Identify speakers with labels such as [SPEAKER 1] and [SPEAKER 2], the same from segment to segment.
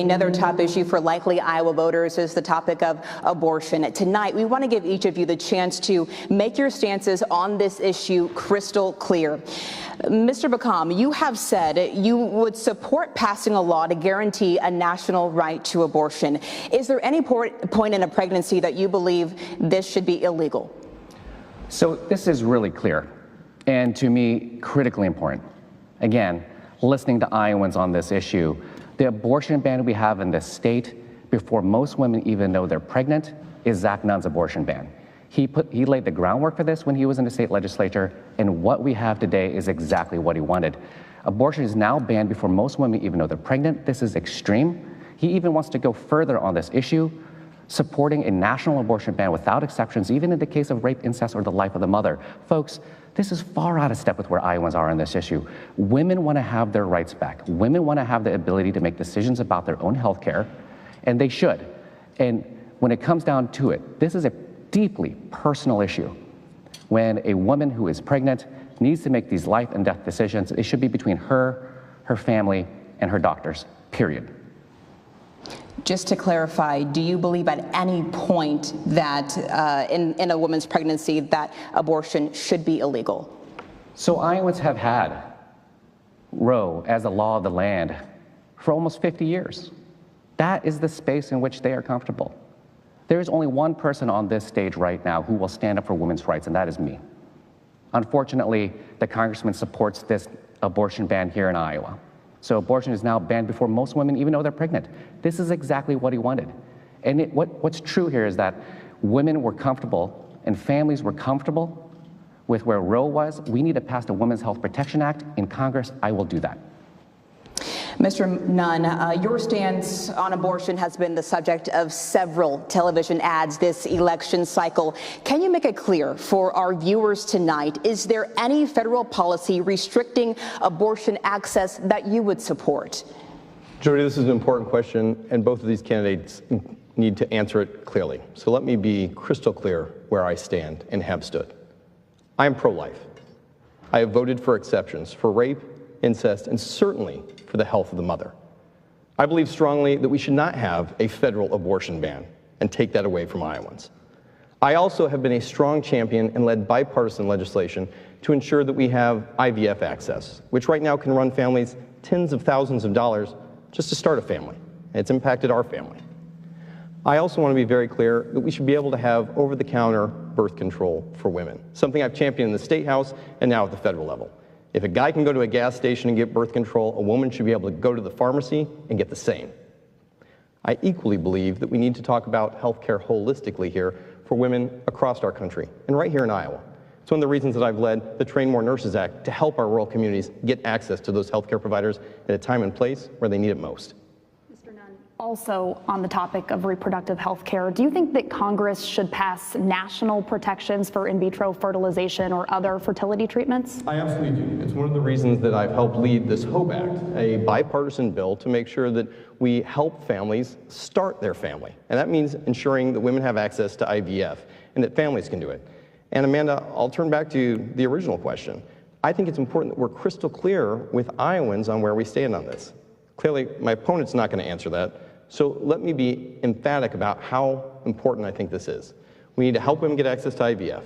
[SPEAKER 1] another top issue for likely Iowa voters is the topic of abortion. Tonight, we want to give each of you the chance to make your stances on this issue crystal clear. Mr. Bakam, you have said you would support passing a law to guarantee a national right to abortion. Is there any point in a pregnancy that you believe this should be illegal?
[SPEAKER 2] So this is really clear, and to me, critically important. Again, listening to Iowans on this issue, the abortion ban we have in this state, before most women even know they're pregnant, is Zach Nunn's abortion ban. He laid the groundwork for this when he was in the state legislature, and what we have today is exactly what he wanted. Abortion is now banned before most women even know they're pregnant. This is extreme. He even wants to go further on this issue, supporting a national abortion ban without exceptions, even in the case of rape, incest, or the life of the mother. Folks, this is far out of step with where Iowans are on this issue. Women want to have their rights back. Women want to have the ability to make decisions about their own health care, and they should. And when it comes down to it, this is a deeply personal issue. When a woman who is pregnant needs to make these life and death decisions, it should be between her, her family, and her doctors, period.
[SPEAKER 1] Just to clarify, do you believe at any point that in a woman's pregnancy that abortion should be illegal?
[SPEAKER 2] So Iowans have had Roe as a law of the land for almost 50 years. That is the space in which they are comfortable. There is only one person on this stage right now who will stand up for women's rights, and that is me. Unfortunately, the congressman supports this abortion ban here in Iowa. So abortion is now banned before most women even know they're pregnant. This is exactly what he wanted. And what's true here is that women were comfortable and families were comfortable with where Roe was. We need to pass the Women's Health Protection Act in Congress. I will do that.
[SPEAKER 1] Mr. Nunn, your stance on abortion has been the subject of several television ads this election cycle. Can you make it clear for our viewers tonight, is there any federal policy restricting abortion access that you would support?
[SPEAKER 3] Jody, this is an important question, and both of these candidates need to answer it clearly. So let me be crystal clear where I stand and have stood. I am pro-life. I have voted for exceptions for rape, incest, and certainly for the health of the mother. I believe strongly that we should not have a federal abortion ban and take that away from Iowans. I also have been a strong champion and led bipartisan legislation to ensure that we have IVF access, which right now can run families tens of thousands of dollars just to start a family, and it's impacted our family. I also want to be very clear that we should be able to have over-the-counter birth control for women, something I've championed in the State House and now at the federal level. If a guy can go to a gas station and get birth control, a woman should be able to go to the pharmacy and get the same. I equally believe that we need to talk about healthcare holistically here for women across our country, and right here in Iowa. It's one of the reasons that I've led the Train More Nurses Act to help our rural communities get access to those healthcare providers at a time and place where they need it most.
[SPEAKER 4] Also, on the topic of reproductive health care, do you think that Congress should pass national protections for in vitro fertilization or other fertility treatments?
[SPEAKER 3] I absolutely do. It's one of the reasons that I've helped lead this HOPE Act, a bipartisan bill to make sure that we help families start their family. And that means ensuring that women have access to IVF and that families can do it. And Amanda, I'll turn back to the original question. I think it's important that we're crystal clear with Iowans on where we stand on this. Clearly, my opponent's not going to answer that. So let me be emphatic about how important I think this is. We need to help women get access to IVF.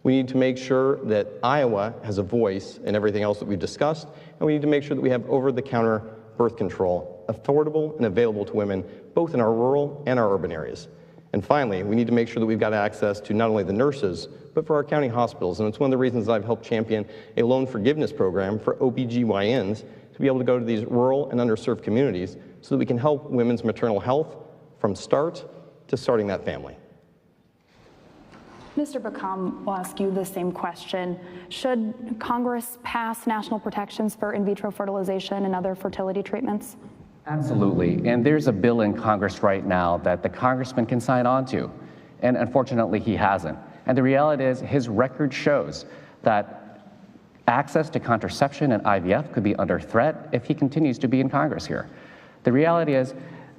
[SPEAKER 3] We need to make sure that Iowa has a voice in everything else that we've discussed, and we need to make sure that we have over-the-counter birth control affordable and available to women, both in our rural and our urban areas. And finally, we need to make sure that we've got access to not only the nurses, but for our county hospitals. And it's one of the reasons I've helped champion a loan forgiveness program for OBGYNs to be able to go to these rural and underserved communities so that we can help women's maternal health from start to starting that family.
[SPEAKER 4] Mr. Bakam, will ask you the same question. Should Congress pass national protections for in vitro fertilization and other fertility treatments?
[SPEAKER 2] Absolutely, and there's a bill in Congress right now that the congressman can sign on to, and unfortunately he hasn't. And the reality is his record shows that access to contraception and IVF could be under threat if he continues to be in Congress here. The reality is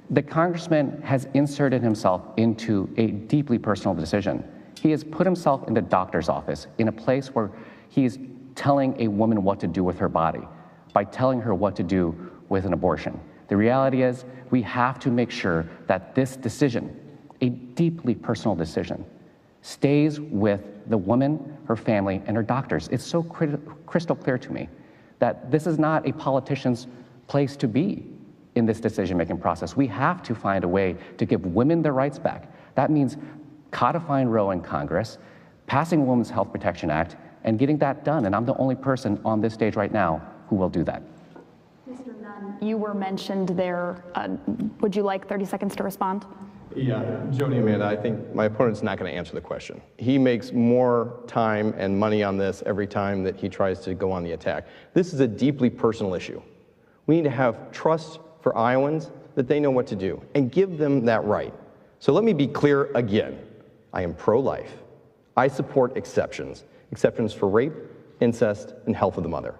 [SPEAKER 2] the congressman has inserted himself into a deeply personal decision. He has put himself in the doctor's office in a place where he's telling a woman what to do with her body by telling her what to do with an abortion. The reality is we have to make sure that this decision, a deeply personal decision, stays with the woman, her family, and her doctors. It's so crystal clear to me that this is not a politician's place to be in this decision-making process. We have to find a way to give women their rights back. That means codifying Roe in Congress, passing Women's Health Protection Act, and getting that done. And I'm the only person on this stage right now who will do that.
[SPEAKER 4] Mr. Nunn, you were mentioned there. Would you like 30 seconds to respond?
[SPEAKER 3] Yeah, Jody, Amanda, I think my opponent's not going to answer the question. He makes more time and money on this every time that he tries to go on the attack. This is a deeply personal issue. We need to have trust for Iowans that they know what to do and give them that right. So let me be clear again. I am pro-life. I support exceptions for rape, incest, and health of the mother.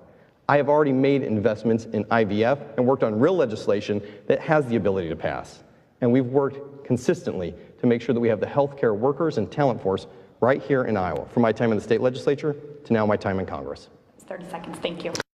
[SPEAKER 3] I have already made investments in IVF and worked on real legislation that has the ability to pass. And we've worked consistently to make sure that we have the healthcare workers and talent force right here in Iowa, from my time in the state legislature to now my time in Congress.
[SPEAKER 4] 30 seconds, thank you.